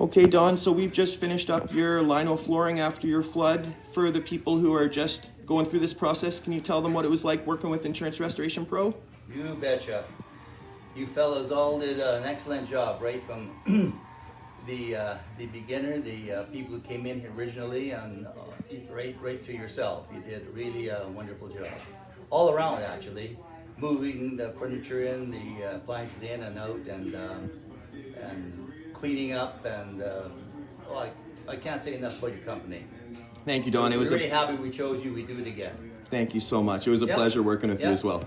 Okay, Don, so we've just finished up your lino flooring after your flood. For the people who are just going through this process, can you tell them what it was like working with Insurance Restoration Pro? You betcha. You fellows all did an excellent job, right from the beginner, the people who came in here originally, and right to yourself. You did really a wonderful job. All around, actually. Moving the furniture in, the appliances in and out, and cleaning up, and I can't say enough about your company. Thank you, Don. We're really happy we chose you. We do it again. Thank you so much. It was a pleasure working with you as well.